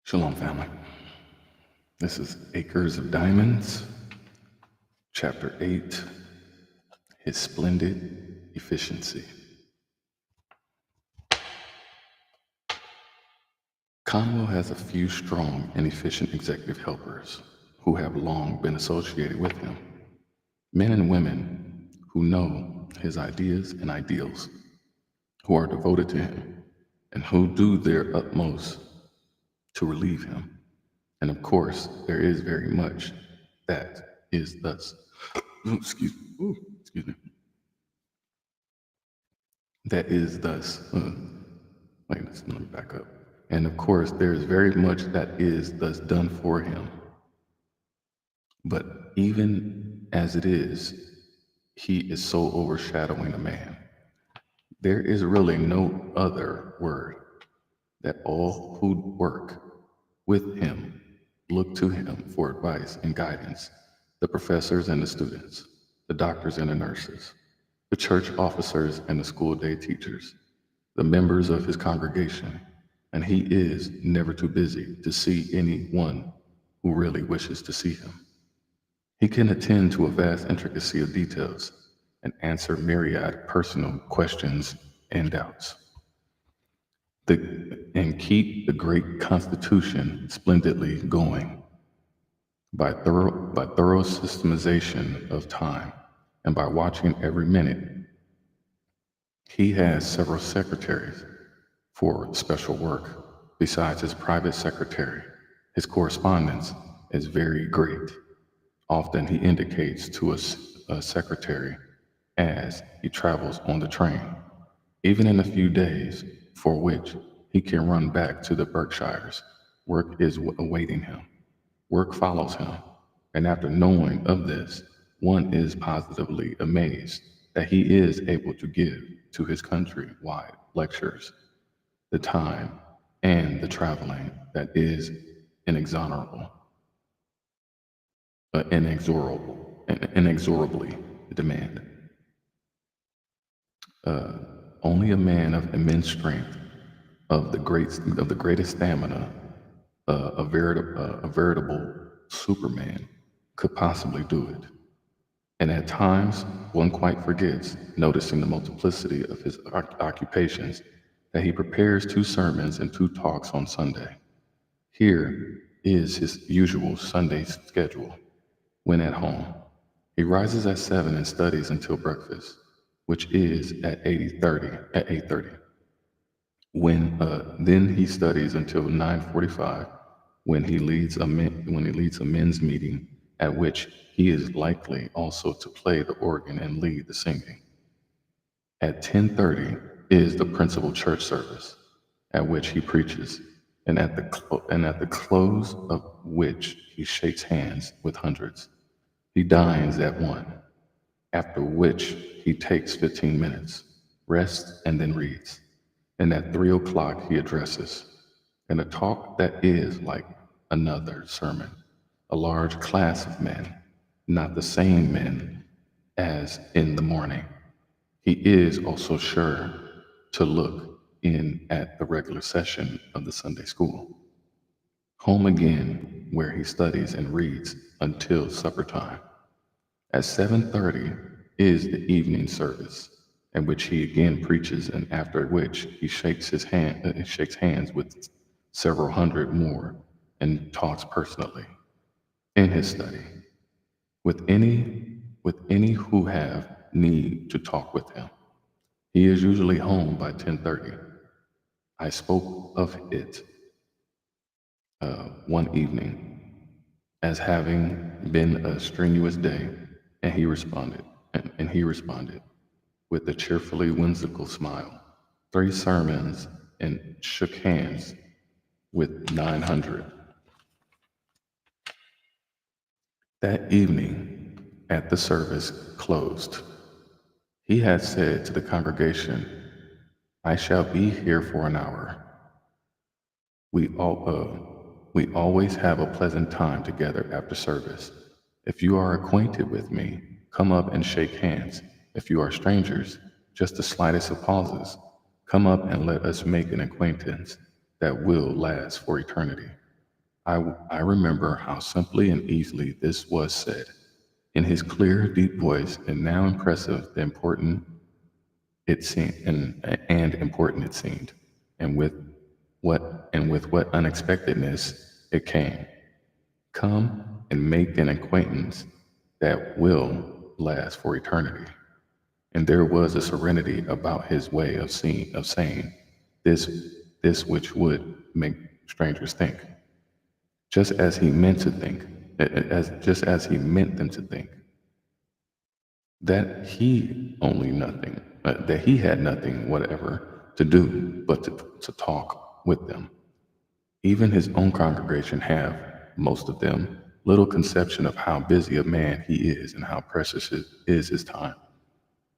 Shalom, family. This is Acres of Diamonds, Chapter 8, His Splendid Efficiency. Conwell has a few strong and efficient executive helpers who have long been associated with him. Men and women who know his ideas and ideals, who are devoted to him, and who do their utmost to relieve him. And of course, there is very much that is thus. Excuse me. That is thus. Wait, let me back up. And of course, there is very much that is thus done for him. But even as it is, he is so overshadowing a man. There is really no other word that all who work with him look to him for advice and guidance, the professors and the students, the doctors and the nurses, the church officers and the school day teachers, the members of his congregation, and he is never too busy to see anyone who really wishes to see him. He can attend to a vast intricacy of details and answer myriad personal questions and doubts. And keep the great Constitution splendidly going by thorough systemization of time and by watching every minute. He has several secretaries for special work besides his private secretary. His correspondence is very great. Often he indicates to a secretary as he travels on the train, even in a few days, for which he can run back to the Berkshires. Work is awaiting him. Work follows him. And after knowing of this, one is positively amazed that he is able to give to his country-wide lectures the time and the traveling that is inexorably demand. Only a man of immense strength, of the greatest stamina, a veritable Superman, could possibly do it. And at times, one quite forgets, noticing the multiplicity of his occupations, that he prepares 2 sermons and 2 talks on Sunday. Here is his usual Sunday schedule. When at home, he rises at 7 and studies until breakfast, which is at 8:30. Then he studies until 9:45, when he leads a men's meeting, at which he is likely also to play the organ and lead the singing. At 10:30 is the principal church service, at which he preaches, and at the close of which he shakes hands with hundreds. He dines at 1, after which he takes 15 minutes, rests, and then reads. And at 3 o'clock he addresses, and a talk that is like another sermon, a large class of men, not the same men as in the morning. He is also sure to look in at the regular session of the Sunday school. Home again, where he studies and reads until supper time. At 7:30 is the evening service, in which he again preaches, and after which he shakes hands with several hundred more and talks personally in his study with any who have need to talk with him. He is usually home by 10:30. I spoke of it one evening as having been a strenuous day, and he responded with a cheerfully whimsical smile, 3 sermons, and shook hands with 900. That evening, at the service closed, he had said to the congregation, "I shall be here for an hour. We always have a pleasant time together after service. If you are acquainted with me, come up and shake hands. If you are strangers, just the slightest of pauses, come up and let us make an acquaintance that will last for eternity." I remember how simply and easily this was said. In his clear, deep voice, and now impressive, the important it seemed, and important it seemed, and with what unexpectedness it came. Come and make an acquaintance that will last for eternity. And there was a serenity about his way of saying this which would make strangers think, just as he meant to think, as just as he meant them to think, that he had nothing whatever to do but to talk with them. Even his own congregation have, most of them, little conception of how busy a man he is and how precious is his time.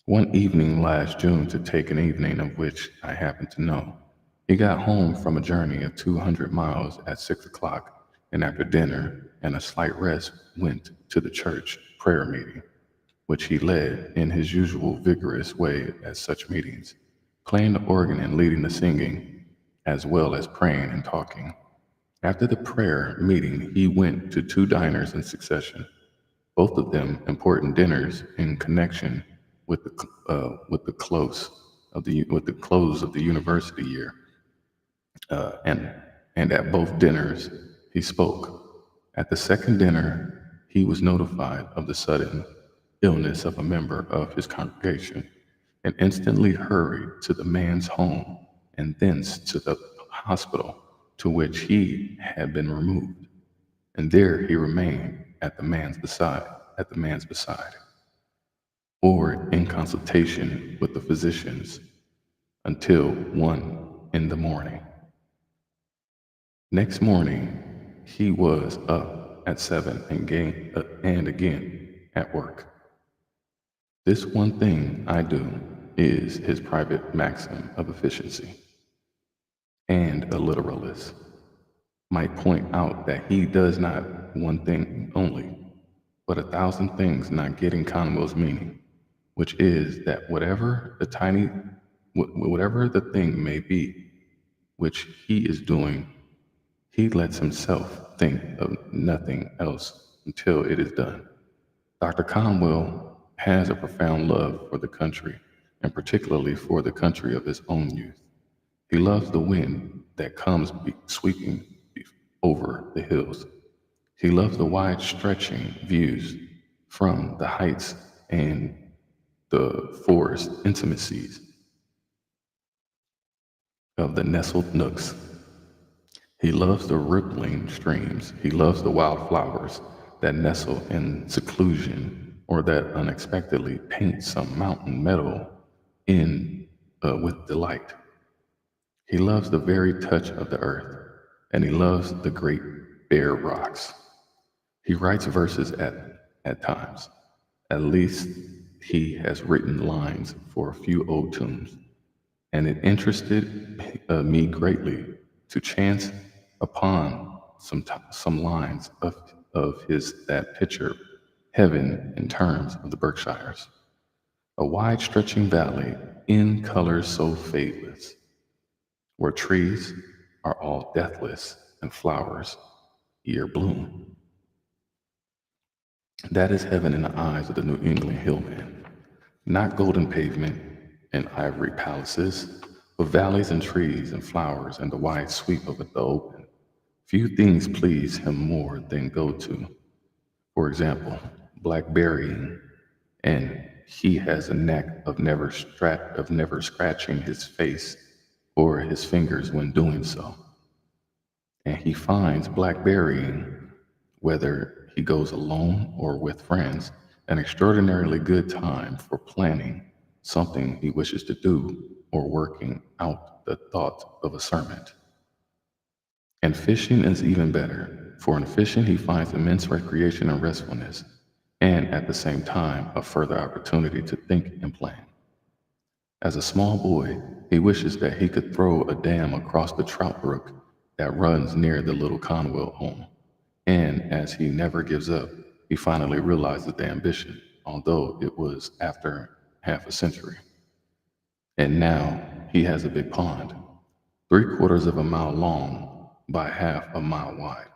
One evening last June, to take an evening of which I happen to know, he got home from a journey of 200 miles at 6 o'clock, and after dinner and a slight rest went to the church prayer meeting, which he led in his usual vigorous way at such meetings, playing the organ and leading the singing, as well as praying and talking. After the prayer meeting, he went to two diners in succession, both of them important dinners in connection with the close of the university year. Uh, and and at both dinners he spoke. At the second dinner, he was notified of the sudden illness of a member of his congregation, and instantly hurried to the man's home and thence to the hospital to which he had been removed. And there he remained at the man's beside, or in consultation with the physicians until 1 in the morning. Next morning, he was up at 7 and again at work. This one thing I do is his private maxim of efficiency, and a literalist might point out that he does not one thing only, but 1,000 things not getting Conwell's meaning, which is that whatever the thing may be which he is doing, he lets himself think of nothing else until it is done. Dr. Conwell has a profound love for the country, and particularly for the country of his own youth. He loves the wind that comes sweeping over the hills. He loves the wide stretching views from the heights and the forest intimacies of the nestled nooks. He loves the rippling streams. He loves the wildflowers that nestle in seclusion or that unexpectedly paint some mountain meadow in with delight. He loves the very touch of the earth, and he loves the great bare rocks. He writes verses at times. At least he has written lines for a few old tunes, and it interested me greatly to chance upon some lines of his that picture heaven in terms of the Berkshires, a wide stretching valley in colors so fadeless, where trees are all deathless and flowers ere bloom. That is heaven in the eyes of the New England hillman. Not golden pavement and ivory palaces, but valleys and trees and flowers and the wide sweep of it the open. Few things please him more than go to. For example, blackberrying, and he has a knack of never scratching his face or his fingers when doing so. And he finds blackberrying, whether he goes alone or with friends, an extraordinarily good time for planning something he wishes to do or working out the thought of a sermon. And fishing is even better, for in fishing he finds immense recreation and restfulness, and at the same time a further opportunity to think and plan. As a small boy, he wishes that he could throw a dam across the trout brook that runs near the little Conwell home. And as he never gives up, he finally realizes the ambition, although it was after half a century. And now he has a big pond, 3/4 of a mile long by half a mile wide.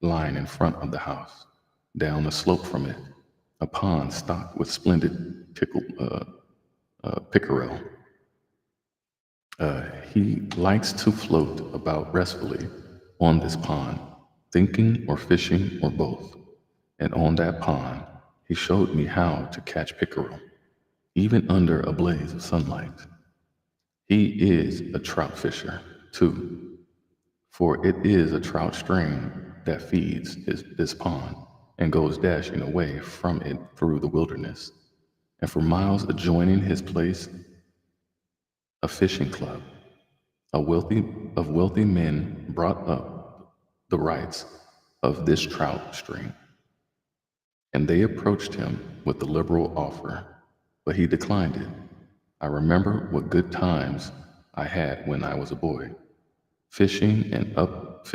lying in front of the house. Down the slope from it, a pond stocked with splendid pickerel. He likes to float about restfully on this pond, thinking or fishing or both. And on that pond, he showed me how to catch pickerel, even under a blaze of sunlight. He is a trout fisher, too, for it is a trout stream that feeds this pond and goes dashing away from it through the wilderness. And for miles adjoining his place, a fishing club a wealthy of wealthy men brought up the rights of this trout stream, and they approached him with the liberal offer, but he declined it. I remember what good times I had when I was a boy, fishing up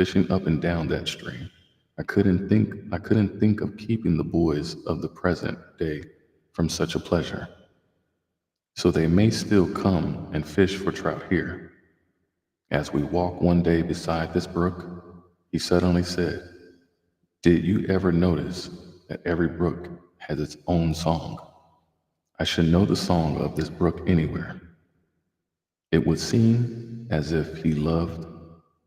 and down that stream. I couldn't think of keeping the boys of the present day from such a pleasure. So they may still come and fish for trout here. As we walked one day beside this brook, he suddenly said, "Did you ever notice that every brook has its own song? I should know the song of this brook anywhere." It would seem as if he loved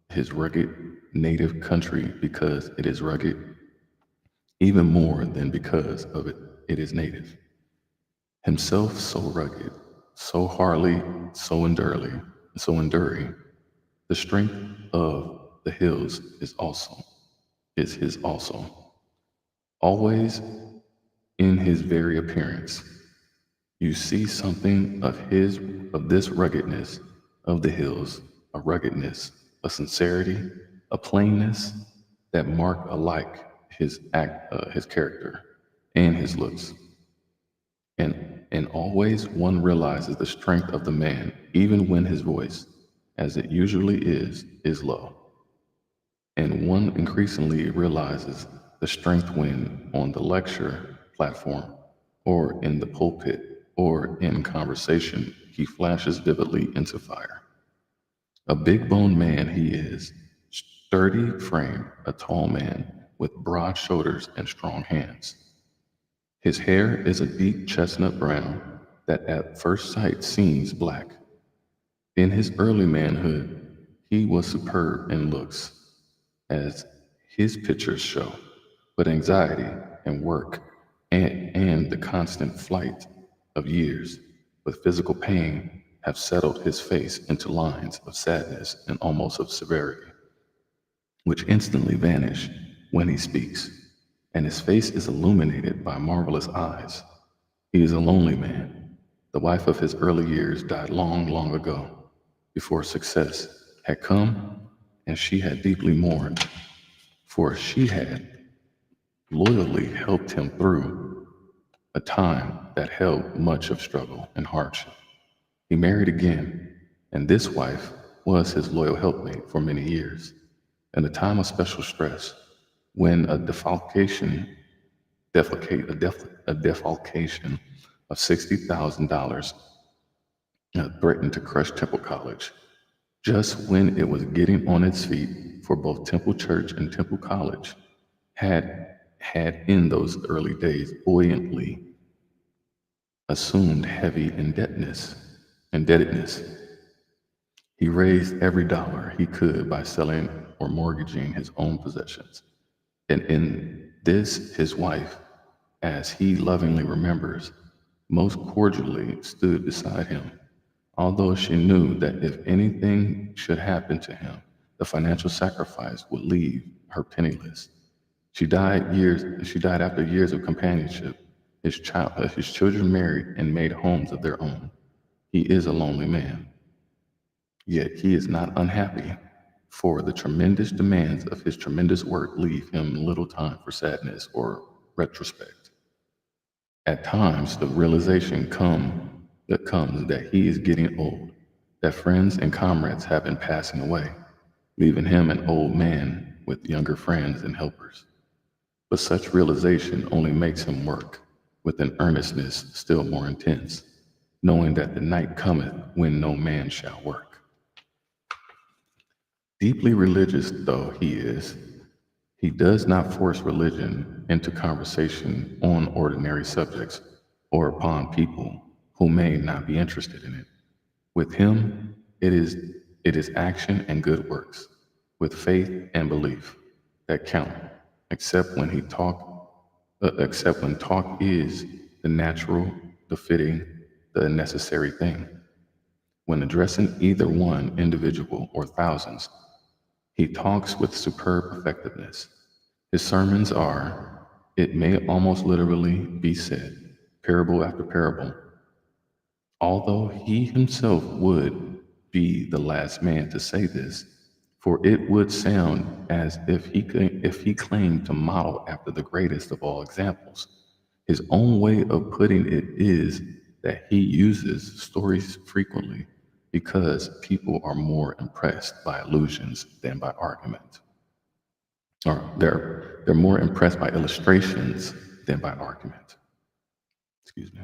his rugged native country because it is rugged, even more than because of it is native. Himself so rugged, so hardly, so enduring. The strength of the hills is his also. Always in his very appearance, you see something of this ruggedness of the hills, a ruggedness, a sincerity, a plainness that mark alike his character and his looks. And always one realizes the strength of the man, even when his voice, as it usually is low. And one increasingly realizes the strength when on the lecture platform, or in the pulpit, or in conversation, he flashes vividly into fire. A big boned man he is, sturdy frame, a tall man with broad shoulders and strong hands. His hair is a deep chestnut brown that at first sight seems black. In his early manhood, he was superb in looks, as his pictures show, but anxiety and work and the constant flight of years with physical pain have settled his face into lines of sadness and almost of severity, which instantly vanish when he speaks, and his face is illuminated by marvelous eyes. He is a lonely man. The wife of his early years died long, long ago, before success had come, and she had deeply mourned, for she had loyally helped him through a time that held much of struggle and hardship. He married again, and this wife was his loyal helpmate for many years. In a time of special stress, when a defalcation of $60,000 threatened to crush Temple College, just when it was getting on its feet, for both Temple Church and Temple College had in those early days buoyantly assumed heavy indebtedness. He raised every dollar he could by selling or mortgaging his own possessions. And in this, his wife, as he lovingly remembers, most cordially stood beside him, although she knew that if anything should happen to him, the financial sacrifice would leave her penniless. She died after years of companionship. His children married and made homes of their own. He is a lonely man, yet he is not unhappy, for the tremendous demands of his tremendous work leave him little time for sadness or retrospect. At times, the realization comes that he is getting old, that friends and comrades have been passing away, leaving him an old man with younger friends and helpers. But such realization only makes him work with an earnestness still more intense, knowing that the night cometh when no man shall work. Deeply religious though he is, He does not force religion into conversation on ordinary subjects or upon people who may not be interested in it. With him, it is action and good works, with faith and belief that count, except when he talk, except when talk is the natural, the fitting, the necessary thing. When addressing either one individual or thousands, he talks with superb effectiveness. His sermons are, it may almost literally be said, parable after parable, although he himself would be the last man to say this, for it would sound as if he claimed to model after the greatest of all examples. His own way of putting it is that he uses stories frequently because people are more impressed by illusions than by argument. Or they're more impressed by illustrations than by argument. Excuse me.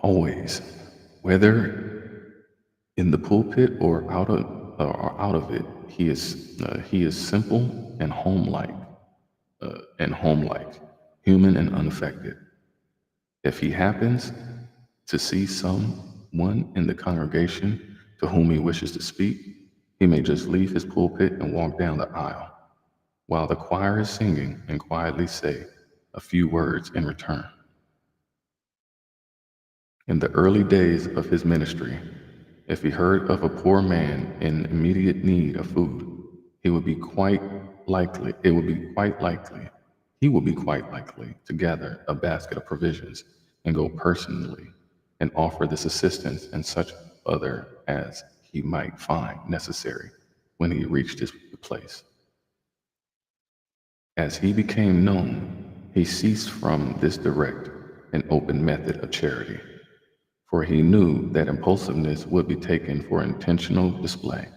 Always, whether in the pulpit or out of it, he is simple and homelike, human and unaffected. If he happens to see someone in the congregation to whom he wishes to speak, he may just leave his pulpit and walk down the aisle while the choir is singing and quietly say a few words in return. In the early days of his ministry, if he heard of a poor man in immediate need of food, he would be quite likely, it would be quite likely, he would be quite likely to gather a basket of provisions and go personally and offer this assistance and such other as he might find necessary when he reached his place. As he became known, he ceased from this direct and open method of charity, for he knew that impulsiveness would be taken for intentional display.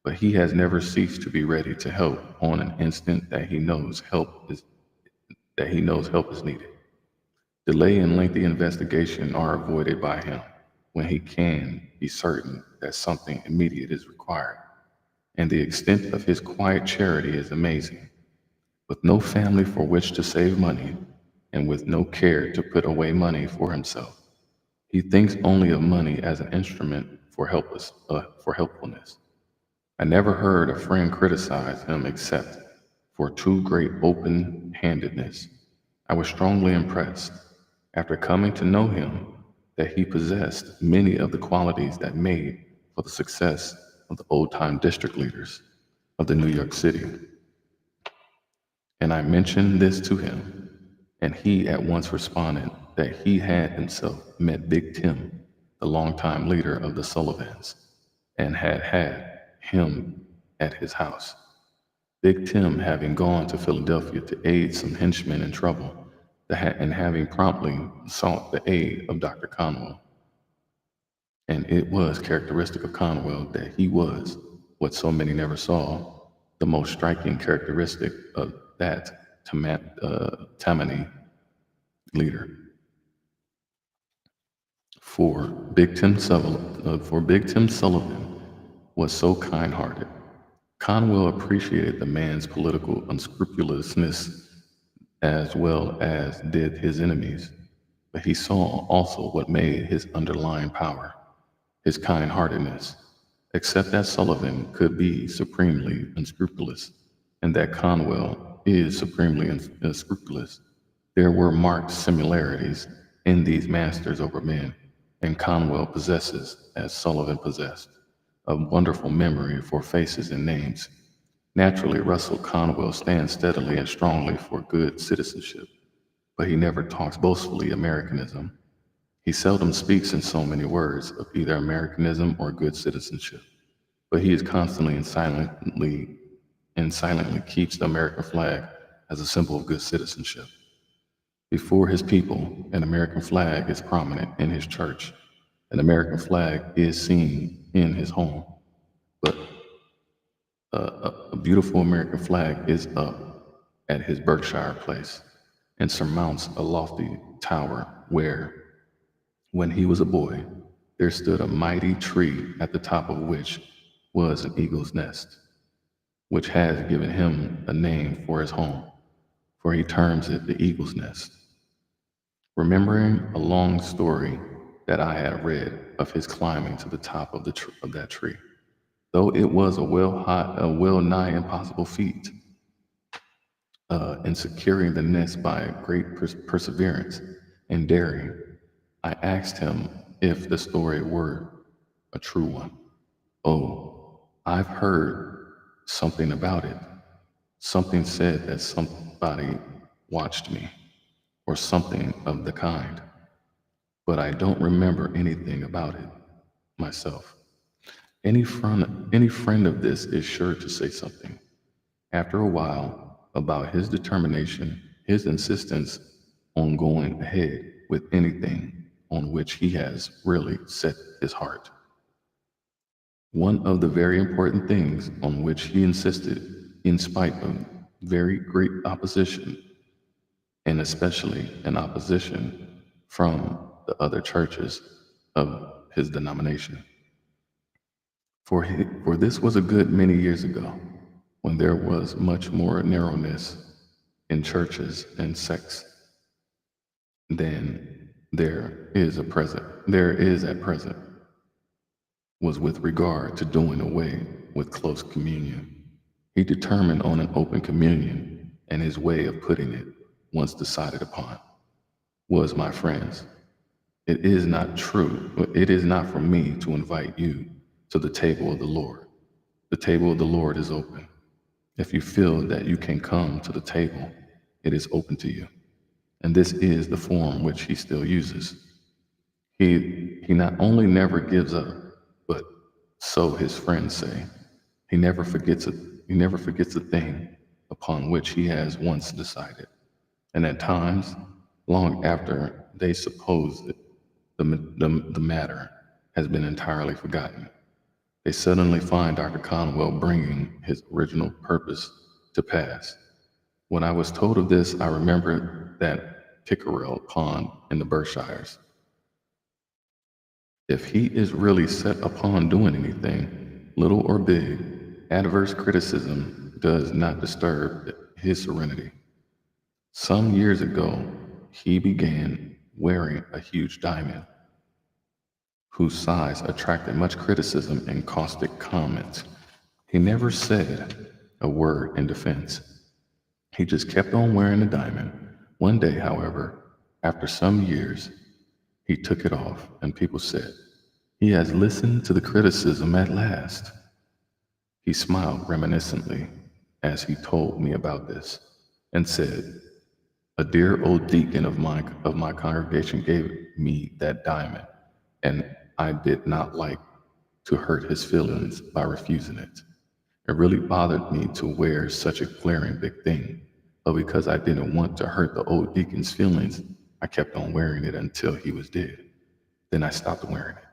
But he has never ceased to be ready to help on an instant that he knows help is needed. Delay and lengthy investigation are avoided by him when he can be certain that something immediate is required. And the extent of his quiet charity is amazing. With no family for which to save money, and with no care to put away money for himself, he thinks only of money as an instrument for helpfulness. I never heard a friend criticize him except for too great open-handedness. I was strongly impressed, after coming to know him, that he possessed many of the qualities that made for the success of the old-time district leaders of the New York City. And I mentioned this to him, and he at once responded that he had himself met Big Tim, the longtime leader of the Sullivans, and had him at his house. Big Tim having gone to Philadelphia to aid some henchmen in trouble, and having promptly sought the aid of Dr. Conwell. And it was characteristic of Conwell that he was, what so many never saw, the most striking characteristic of that Tammany leader. For Big Tim Sullivan was so kind-hearted. Conwell appreciated the man's political unscrupulousness as well as did his enemies, but he saw also what made his underlying power, his kind-heartedness, except that Sullivan could be supremely unscrupulous, and that Conwell is supremely unscrupulous. There were marked similarities in these masters over men, and Conwell possesses, as Sullivan possessed, a wonderful memory for faces and names. Naturally, Russell Conwell stands steadily and strongly for good citizenship, but he never talks boastfully Americanism. He seldom speaks in so many words of either Americanism or good citizenship, but he is constantly and silently keeps the American flag as a symbol of good citizenship. Before his people, an American flag is prominent in his church. An American flag is seen in his home, but a beautiful American flag is up at his Berkshire place and surmounts a lofty tower where, when he was a boy, there stood a mighty tree at the top of which was an eagle's nest. which has given him a name for his home, for he terms it the eagle's nest. Remembering a long story that I had read of his climbing to the top of that tree, though it was a well nigh impossible feat, in securing the nest by great perseverance and daring, I asked him if the story were a true one. Oh, I've heard something about it. Something said that somebody watched me, or something of the kind, but I don't remember anything about it myself. Any friend of this is sure to say something, after a while, about his determination, his insistence on going ahead with anything on which he has really set his heart. One of the very important things on which he insisted, in spite of very great opposition, and especially an opposition from the other churches of his denomination. For this was a good many years ago, when there was much more narrowness in churches and sects than there is at present, was with regard to doing away with close communion. He determined on an open communion, and his way of putting it, once decided upon, was, my friends, it is not true, it is not for me to invite you to the table of the Lord. The table of the Lord is open. If you feel that you can come to the table, it is open to you. And this is the form which he still uses. He not only never gives up, but, so his friends say, he never forgets it. He never forgets a thing upon which he has once decided. And at times, long after they suppose that the matter has been entirely forgotten, they suddenly find Dr. Conwell bringing his original purpose to pass. When I was told of this, I remembered that pickerel pond in the Berkshires. If he is really set upon doing anything, little or big, adverse criticism does not disturb his serenity. Some years ago, he began wearing a huge diamond, whose size attracted much criticism and caustic comments. He never said a word in defense. He just kept on wearing the diamond. One day, however, after some years, he took it off, and people said, "He has listened to the criticism at last." He smiled reminiscently as he told me about this, and said, "A dear old deacon of my congregation gave me that diamond, and I did not like to hurt his feelings by refusing it. It really bothered me to wear such a glaring big thing, but because I didn't want to hurt the old deacon's feelings, I kept on wearing it until he was dead. Then I stopped wearing it."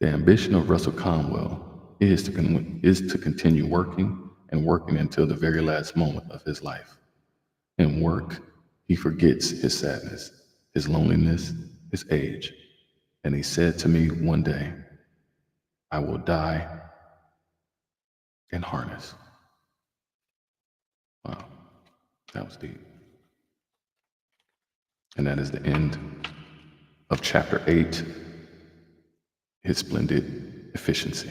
The ambition of Russell Conwell is to continue working and working until the very last moment of his life. In work, he forgets his sadness, his loneliness, his age. And he said to me one day, "I will die in harness." Wow, that was deep. And that is the end of chapter 8, his splendid efficiency.